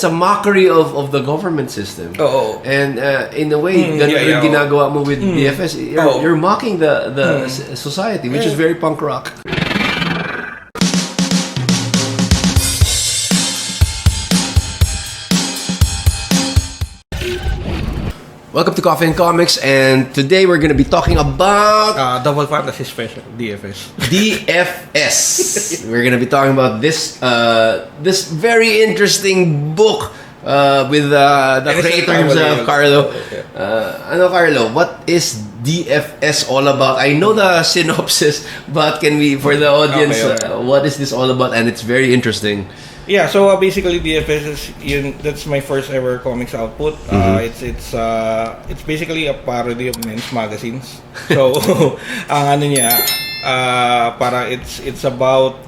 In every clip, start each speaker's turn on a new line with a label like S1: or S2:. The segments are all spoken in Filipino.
S1: It's a mockery of the government system.
S2: Oo.
S1: And in a way, ganun rin ginagawa mo with DFS. You're mocking the society, which is very punk rock. Welcome to Coffee and Comics, and today we're going to be talking about
S2: Double Fantasy Special, DFS.
S1: DFS. We're going to be talking about this this very interesting book with the creator himself, Carlo. Carlo, what is DFS all about? I know the synopsis, but can we, for the audience, what is this all about? And it's very interesting.
S2: Yeah, so basically DFS is that's my first ever comics output. It's basically a parody of men's magazines. So ang ano niya, para it's about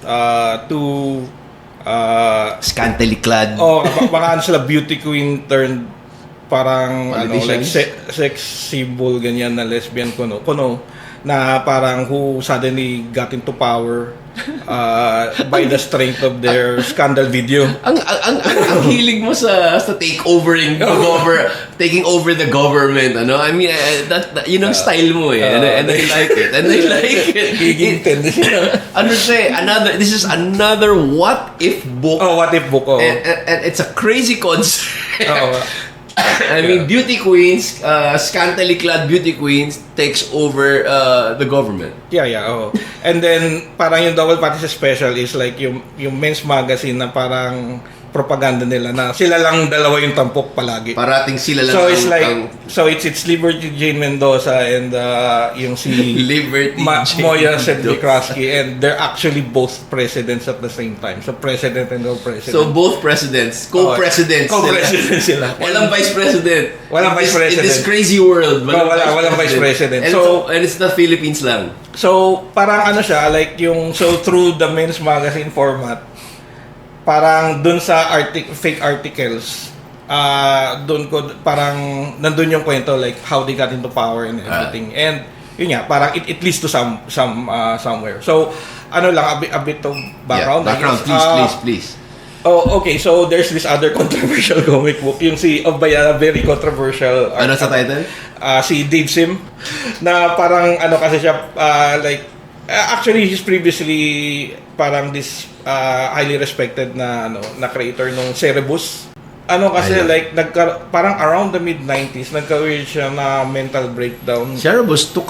S2: two
S1: scantily clad.
S2: Baka sila beauty queen turned parang like sex symbol ganyan na lesbian kuno na parang who suddenly got into power by the strength of their scandal video.
S1: Ang hilig mo sa taking over the government, ano? I mean, that yun ang style mo eh. And I like it. This is another what if book.
S2: What if book.
S1: And it's a crazy concept. I mean, beauty queens, scantily clad beauty queens takes over the government.
S2: Yeah. And then parang yung Double Fantasy Special is like yung men's magazine na parang propaganda nila na sila lang dalawa yung tampok palagi.
S1: Parating sila lang.
S2: So it's like it's Liberty Jane Mendoza and yung si
S1: Liberty
S2: Moya Sedvikrasky, and they're actually both presidents at the same time. So president and co-president.
S1: So both presidents, co-presidents
S2: sila.
S1: Walang vice president.
S2: Walang vice president.
S1: In this crazy world.
S2: Walang vice president.
S1: And it's not Philippines lang.
S2: So parang ano siya, like through the men's magazine format, parang dun sa fake articles, parang nandun yung kwento like how they got into power and everything. And yun nga, parang it leads to somewhere. So ano lang, a bit of background.
S1: Please.
S2: Oh, okay. So there's this other controversial comic book, yung si of Bayana, very controversial.
S1: Ano sa title?
S2: Si Dave Sim, na parang ano kasi siya, actually he's previously parang this highly respected na creator nung Cerebus. Parang around the mid-90s nagkaroon siya na mental breakdown.
S1: Cerebus took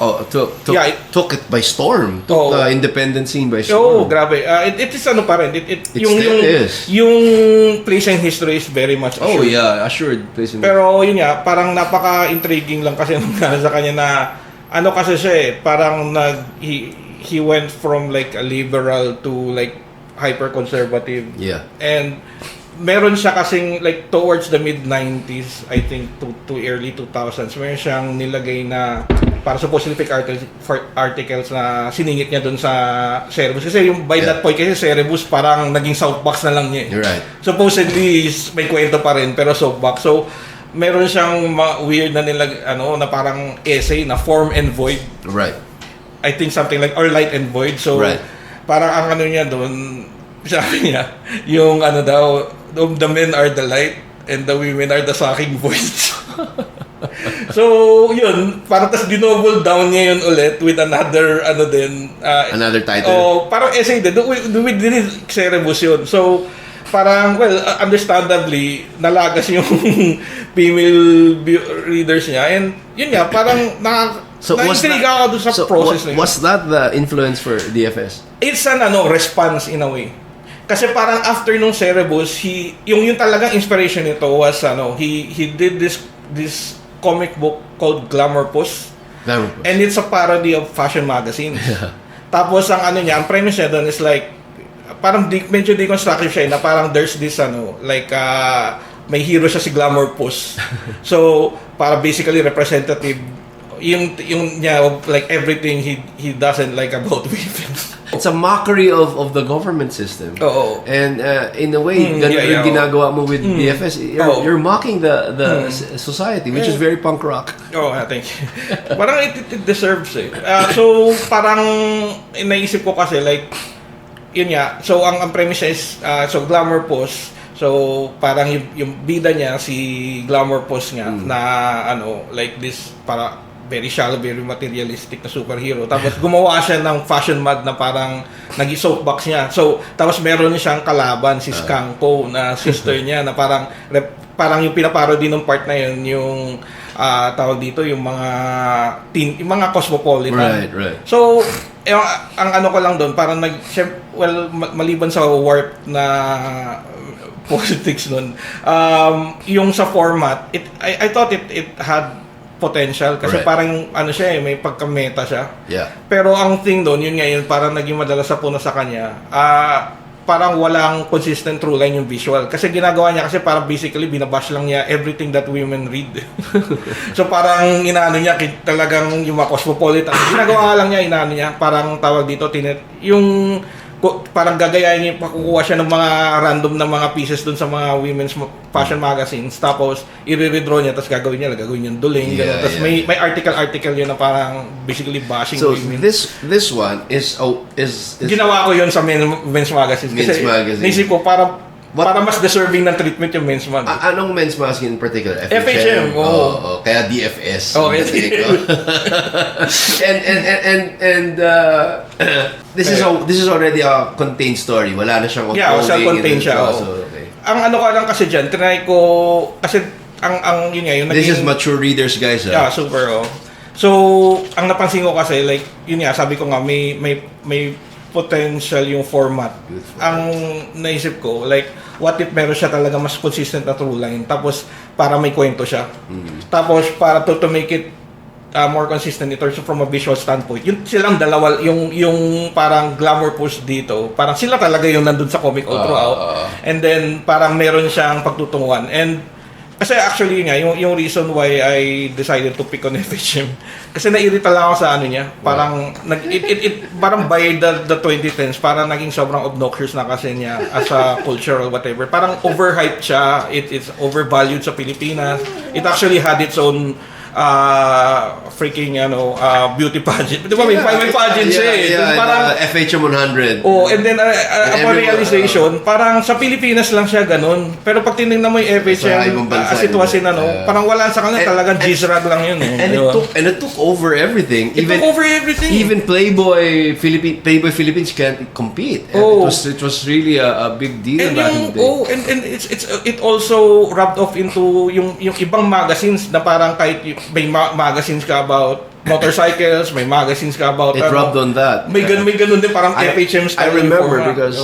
S1: it by storm. Took the independent scene by
S2: Oh,
S1: storm.
S2: grabe. It is pa rin. Yung place in history is very much assured.
S1: Oh yeah, assured place in history.
S2: Pero yun nga, parang napaka-intriguing lang kasi sa kanya na kasi siya eh, parang he went from like a liberal to like hyper-conservative.
S1: Yeah. And
S2: meron siya kasing like towards the mid-90s, I think to early 2000s, meron siyang nilagay na para supposedly fake articles na siningit niya dun sa Cerebus. Kasi yung by that point, kasi Cerebus parang naging soapbox na lang niya.
S1: You're right.
S2: Supposedly may kwento pa rin pero soapbox. So meron siyang weird na na parang essay na form and void.
S1: Right.
S2: I think something like or light and void. So parang ang niya doon, sabi niya, yung daw, the men are the light and the women are the sucking voids. So yun, parang tas dinoble down niya yun ulit with another
S1: another title.
S2: Parang essay din with Cerebus yun. So parang understandably nalagas yung female readers niya, and yun nga parang na-intriga ako doon sa process na yun.
S1: Was that the influence for DFS?
S2: It's an response in a way. Kasi parang after nung Cerebus, yung talagang inspiration nito was he did this comic book called Glamour Puss. And it's a parody of fashion magazines. Tapos ang ang premise niya doon is like parang medyo deconstructive siya na parang there's this may hero siya si Glamour Puss. So para basically representative yung niya like everything he doesn't like about women.
S1: It's a mockery of the government system. And in a way, ganun rin ginagawa mo with DFS. You're mocking the society, which is very punk rock.
S2: I think. Parang it deserves it. So parang naisip ko kasi like yun nga. So ang premise is so Glamour Puss. So, parang yung bida niya, si Glamour Puss nga, na ano, like this, para very shallow, very materialistic na superhero. Tapos gumawa siya ng fashion mag na parang nag-soapbox niya. So, tapos meron siyang kalaban, si Skang Po, na sister niya, na parang yung pinaparody ng part na yun, yung tawag dito, yung yung mga cosmopolitan.
S1: Right.
S2: So, ang ano ko lang doon, parang maliban sa warp na politics nun, yung sa format, I thought it had potential kasi parang ano siya may pagka-meta siya.
S1: Yeah.
S2: Pero ang thing doon, yun ngayon, parang naging madalas sa puno sa kanya, parang walang consistent through line yung visual. Kasi ginagawa niya, kasi parang basically binabash lang niya everything that women read. So parang inaano niya, talagang yung mga cosmopolitan. Ginagawa lang niya, inaano niya, parang tawag dito, yung parang gagayahin niya, pakukuha siya ng mga random na mga pieces dun sa mga women's fashion magazines, tapos i-redraw niya, tapos gagawin yung duling, gano'n. Tapos may article yun na parang basically bashing women.
S1: This one is
S2: Ginawa ko yun sa men's magazines. Kasi naisip ko, para mas deserving ng treatment yung men's mag.
S1: Anong men's magazine in particular?
S2: FHM.
S1: Kaya DFS. This is already a contained story. Wala na siyang ongoing.
S2: Self-contained siya.
S1: Okay.
S2: Ang ano ko lang kasi dyan, trinay ko, kasi ang yun nga, yung
S1: This is mature readers, guys.
S2: Yeah, super. So, ang napansin ko kasi, like, yun nga, sabi ko nga, may potential yung format.
S1: Beautiful.
S2: Ang naisip ko, like, what if meron siya talaga mas consistent na through line, tapos para may kwento siya. Tapos para to make it more consistent in terms of from a visual standpoint. Yung silang dalawa, yung parang Glamour Push dito, parang sila talaga yung nandun sa comic all throughout. And then parang meron siyang pagtutunguhan. And kasi actually nga, yung reason why I decided to pick on FHM, kasi nairita lang ako sa ano niya, parang parang by the 2010s, parang naging sobrang obnoxious na kasi niya as a culture or whatever. Parang overhyped siya, it's overvalued sa Pilipinas. It actually had its own freaking beauty pageant. Di ba may pageant siya eh.
S1: Parang FHM 100.
S2: And then upon realization, parang sa Pilipinas lang siya ganun. Pero pag tinignan mo yung FHM sitwasyon parang wala sa kanya, talagang G-Srag lang yun.
S1: And it took over everything. Even Playboy Philippines can't compete. It was really a big deal back in the day.
S2: And it also rubbed off into yung ibang magazines na parang kahit may magazines ka about motorcycles, may magazines ka about
S1: it rubbed on that.
S2: May ganun din parang FHM style.
S1: I remember because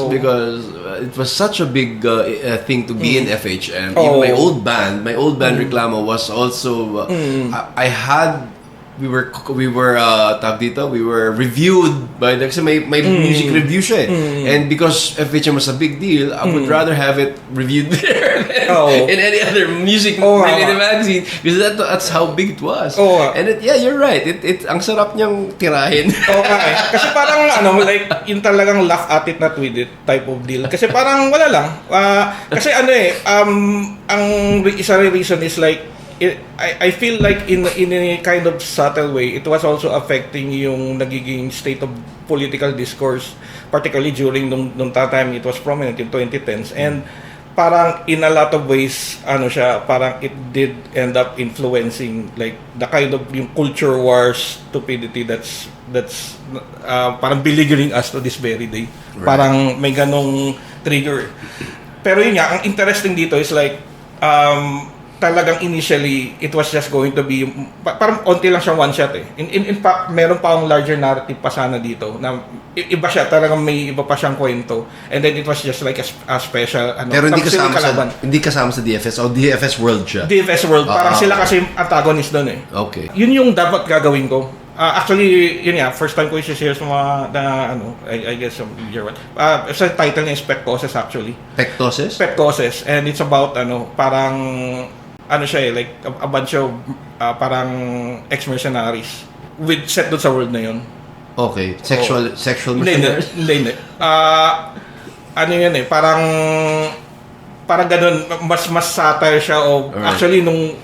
S1: it was such a big thing to be in FHM. Even my old band Reclamo was also we were tawag dito, we were reviewed by kasi may music review siya and because FHM was a big deal, I would rather have it reviewed there than in any other music related magazine because that's how big it was. And you're right, it ang sarap niyang tirahin.
S2: Kasi parang like yung talagang laugh at it not with it type of deal, kasi parang wala lang kasi ang isa reason is like I feel like in a kind of subtle way, it was also affecting yung nagiging state of political discourse, particularly during nung time it was prominent in 2010s. And parang in a lot of ways, parang it did end up influencing like the kind of yung culture war stupidity that's parang beleaguering us to this very day. Right. Parang may ganong trigger. Pero yun nga, ang interesting dito is like, talagang initially, it was just going to be, parang onti lang siyang one shot eh. In fact, meron pa akong larger narrative pa sana dito, na iba siya, talagang may iba pa siyang kwento. And then it was just like a special,
S1: pero hindi kasama sa DFS, o DFS World siya?
S2: DFS World, parang sila kasi antagonist doon eh.
S1: Okay.
S2: Yun yung dapat gagawin ko. Actually, yun nga, first time ko i-share sa mga, I guess, some year one. Sa title niya is Pectoses actually.
S1: Pectoses?
S2: Pectoses. And it's about, parang, siya eh, like a bunch of parang ex-mercenaries with set doon sa world na yun.
S1: Okay. Sexual mercenaries?
S2: Hindi. Yun eh, parang ganun, mas satire siya o actually nung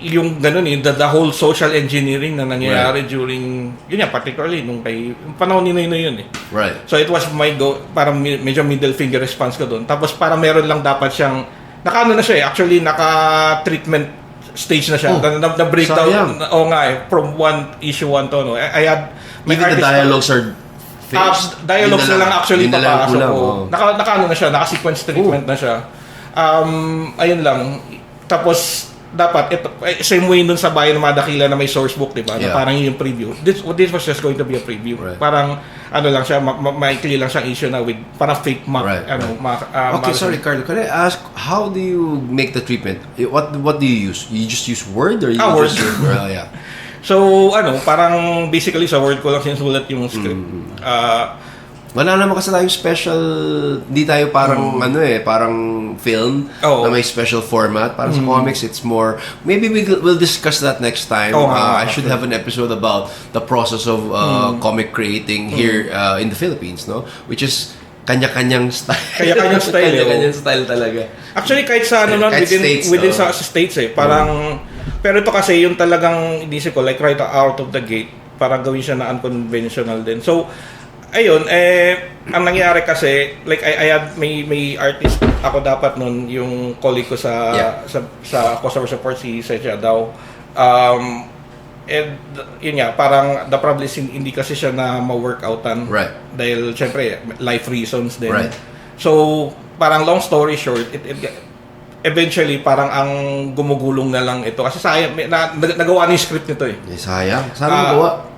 S2: yung ganun the whole social engineering na nangyayari during, yun yan, particularly nung yung panahon ni Noy yun eh.
S1: Right.
S2: So it was my parang medyo middle finger response ko doon. Tapos para meron lang dapat siyang, naka-ano na siya eh, actually naka-treatment stage na siya. Na-breakdown, nga eh, from issue 1 to, no. I had,
S1: even the dialogues are fixed.
S2: Dialogues na lang actually papasok ko. Naka-ano na siya, naka-sequence treatment na siya. Ayun lang. Tapos, dapat ito same way dun sa Bayan ng Madakila na may source book, 'di ba? Na parang yung preview. This was just going to be a preview.
S1: Right.
S2: Parang ano lang siya, maikli lang siyang issue na with parang fake mock
S1: okay, sorry Carlo, can I ask how do you make the treatment? What do you use? You just use Word or you
S2: Word.
S1: just use yeah.
S2: So, parang basically sa Word ko lang sinusulat yung script.
S1: Wala naman kasi tayong special, hindi tayo parang parang film na may special format. Para sa comics, it's more, maybe we'll discuss that next time. I should have an episode about the process of comic creating here in the Philippines, no? Which is kanya-kanyang style.
S2: Kanya-kanyang style.
S1: Kanya-kanyang style talaga.
S2: Actually, kahit sa within sa states parang, pero ito kasi yung talagang inisip ko, like right out of the gate, parang gawin siya na unconventional din. So, ayun, ang nangyari kasi, like I had may artist ako dapat nun, yung colleague ko sa customer support, si Secha daw. And yun nga, parang the problem is hindi kasi siya na ma-workoutan.
S1: Right.
S2: Dahil syempre life reasons din.
S1: Right.
S2: So, parang long story short, eventually parang ang gumugulong na lang ito kasi sayang nagawa ni script nito eh.
S1: Sayang. Saan nagawa?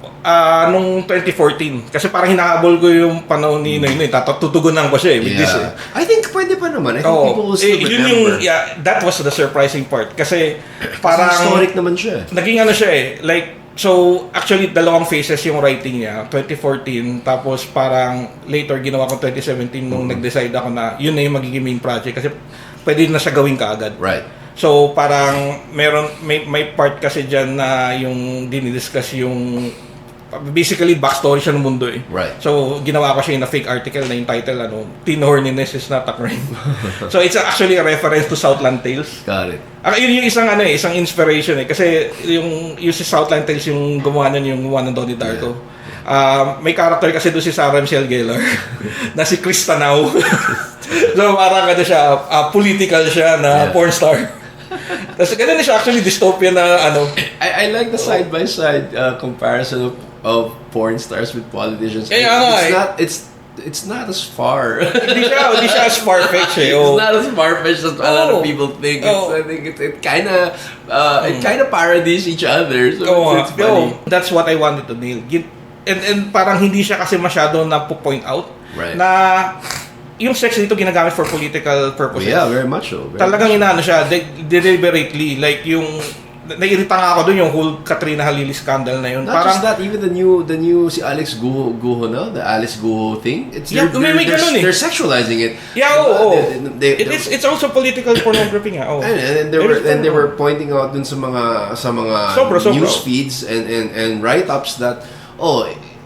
S2: Nung 2014 kasi parang hinahabol ko yung panahon ni Noy, tutugunan ko siya with this eh.
S1: I think pwede pa naman. I think people will still remember.
S2: That was the surprising part kasi parang
S1: historic naman siya.
S2: Naging ano siya eh, like, so actually dalawang phases yung writing niya, 2014 tapos parang later ginawa ko 2017 nung nag-decide ako na yun na yung magiging main project kasi pwede na siya gawin kaagad.
S1: Right.
S2: So parang may part kasi diyan na yung dinidiscuss yung basically backstory siya ng mundo eh.
S1: Right.
S2: So ginawa ko siya in a fake article na yung title Teen Horniness is not a crime. So it's actually a reference to Southland Tales.
S1: Got it.
S2: Yun yung isang inspiration eh kasi yung si Southland Tales yung gumawa nun yung one ng Donnie Darko. May character kasi doon si Sarah Michelle Gellar na si Chris Tanaw. So parang siya political siya na porn star. Tapos ganun siya actually dystopian na
S1: I like the side by side comparison of porn stars with politicians. It's not as far.
S2: Hindi siya as far-fetched eh.
S1: It's not as far-fetched as a lot of people think. I think it kind of parodies each other. So it's funny.
S2: That's what I wanted to nail. And parang hindi siya kasi masyado na point out na yung sex dito ginagamit for political purposes.
S1: Yeah, very much so.
S2: Talagang inaano siya deliberately, like yung nairita nga ako doon yung whole Katrina Halili scandal na yun.
S1: Not just that, even the new si Alex Guho na, the Alice Guho thing. They're sexualizing it.
S2: Yeah, it's also political pornography nga.
S1: And they were pointing out dun sa mga news feeds and write-ups that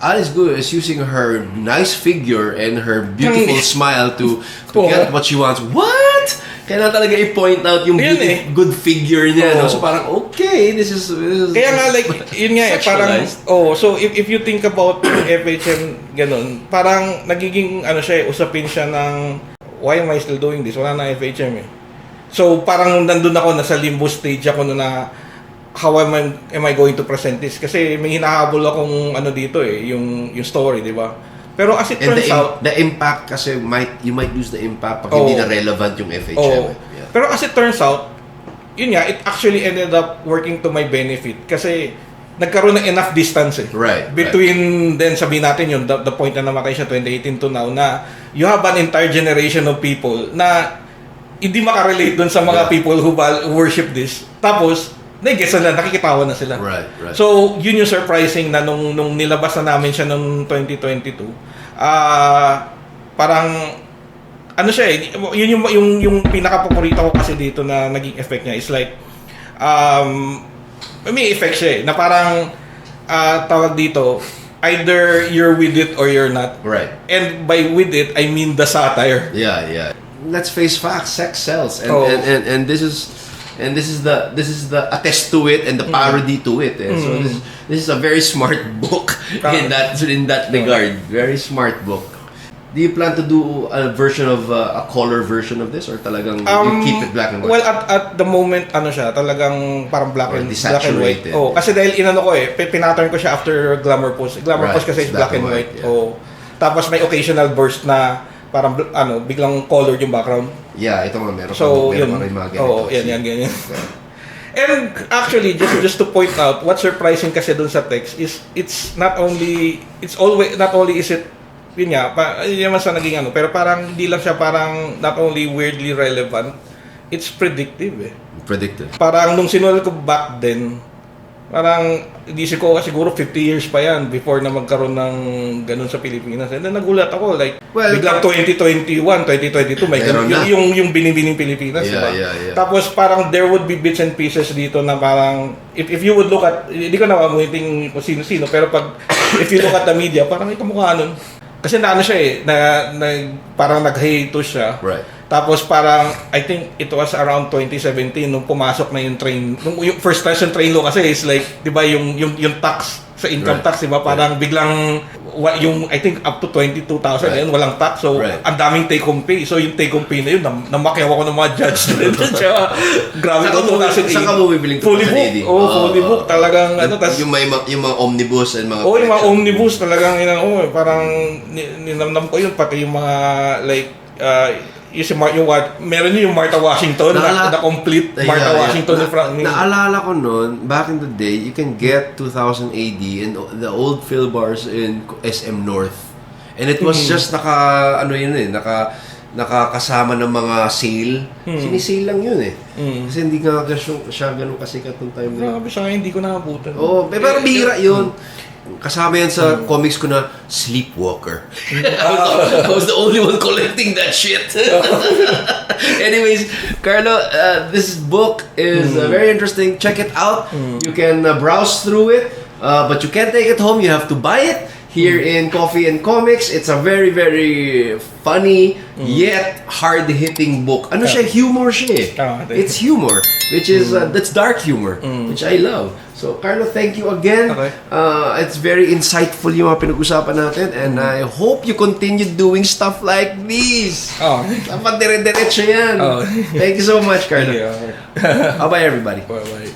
S1: Alice Guho is using her nice figure and her beautiful smile to get what she wants. What? Kaya talaga i-point out yung good figure niya. No? So parang, okay, this is
S2: kaya nga, like, yun nga parang, so if you think about FHM, ganun, parang nagiging, usapin siya ng, why am I still doing this? Wala na FHM eh. So parang nandun ako, nasa limbo stage ako na, how am I going to present this? Kasi may hinahabol akong dito eh, yung story, di ba? Pero as it turns out,
S1: the impact kasi you might lose the impact pag hindi na relevant yung FHM.
S2: Pero as it turns out, yun nga, it actually ended up working to my benefit kasi nagkaroon ng enough distance eh. Between then sabihin natin yun, the point na namatay siya 2018 to now na you have an entire generation of people na hindi makarelate dun sa mga people who worship this. Tapos nag-guess na, nakikitawa na sila.
S1: Right.
S2: So, yun yung surprising na nung nilabas na namin siya noong 2022. Parang siya eh, yun yung pinaka-paborito ko kasi dito na naging effect niya is like may effect siya eh, na parang tawag dito, either you're with it or you're not.
S1: Right.
S2: And by with it, I mean the satire.
S1: Yeah. Let's face facts, sex sells. And this is and this is the attest to it and the parody to it. Eh. So this is a very smart book in that regard. Very smart book. Do you plan to do a version of a color version of this, or talagang you keep it black and white?
S2: Well, at the moment, ano siya, talagang parang black and white.
S1: Desaturated.
S2: Oh, kasi dahil inano ko pinattern ko siya after Glamour Post. Glamour
S1: Right,
S2: Post kasi is black and white.
S1: yeah.
S2: Oh. Tapos may occasional burst na parang biglang colored yung background.
S1: Yeah, ito nga meron.
S2: So,
S1: meron
S2: yun.
S1: mga ganito.
S2: Oh, yan, ganyan. And actually, just to point out, what's surprising kasi dun sa text is it's not only is it yun nga, yun naman sa naging pero parang hindi lang siya parang not only weirdly relevant, it's predictive eh.
S1: Predictive.
S2: Parang nung sinulat ko back then, parang isip ko siguro 50 years pa yan before na magkaroon ng ganun sa Pilipinas. And then nagulat ako, like, biglang 2021, 2022, may ganun, yung binibining Pilipinas,
S1: Yeah,
S2: diba?
S1: yeah.
S2: Tapos parang there would be bits and pieces dito na parang, if you would look at, hindi ko na mamuhiting kung sino-sino, pero if you look at the media, parang may kamukha nun. Kasi siya parang nag-hiatus siya.
S1: Right.
S2: Tapos parang, I think it was around 2017 nung pumasok na yung train. Yung first time yung train law kasi is like, di ba, yung tax sa income tax, di ba? Parang biglang, yung I think up to 22,000 yun, walang tax. So, ang daming take-home pay. So, yung take-home pay na yun, namakyaw ako ng mga judge. Grabe ko.
S1: Saan ka bumibiling
S2: fully book. Fully book. Talagang,
S1: yung mga omnibus and mga...
S2: yung mga omnibus talagang, parang ninamnam ko yun, pati yung mga, like, meron yung Martha Washington, na complete Martha Washington.
S1: Naalala ko noon, back in the day, you can get 2000 AD in the old Phil bars in SM North. And it was just nakakasama ng mga sale. Sinisale lang yun eh. Kasi hindi nga siya ganun kasikat nung time na.
S2: Grabe siya, hindi ko nakabutan.
S1: Pero bihira yun. Kasama yan sa comics ko na Sleepwalker. I was the only one collecting that shit. Anyways, Carlo, this book is very interesting. Check it out. You can browse through it, but you can't take it home. You have to buy it here in Coffee and Comics. It's a very, very funny yet hard-hitting book. Siya? Humor siya. It's humor, which is that's dark humor, which I love. So, Carlo, thank you again.
S2: Okay.
S1: It's very insightful yung mga pinag-usapan natin, and I hope you continue doing stuff like this. Dapat dire-diretso yan. Thank you so much, Carlo.
S2: Yeah.
S1: Bye-bye, everybody.
S2: Bye-bye.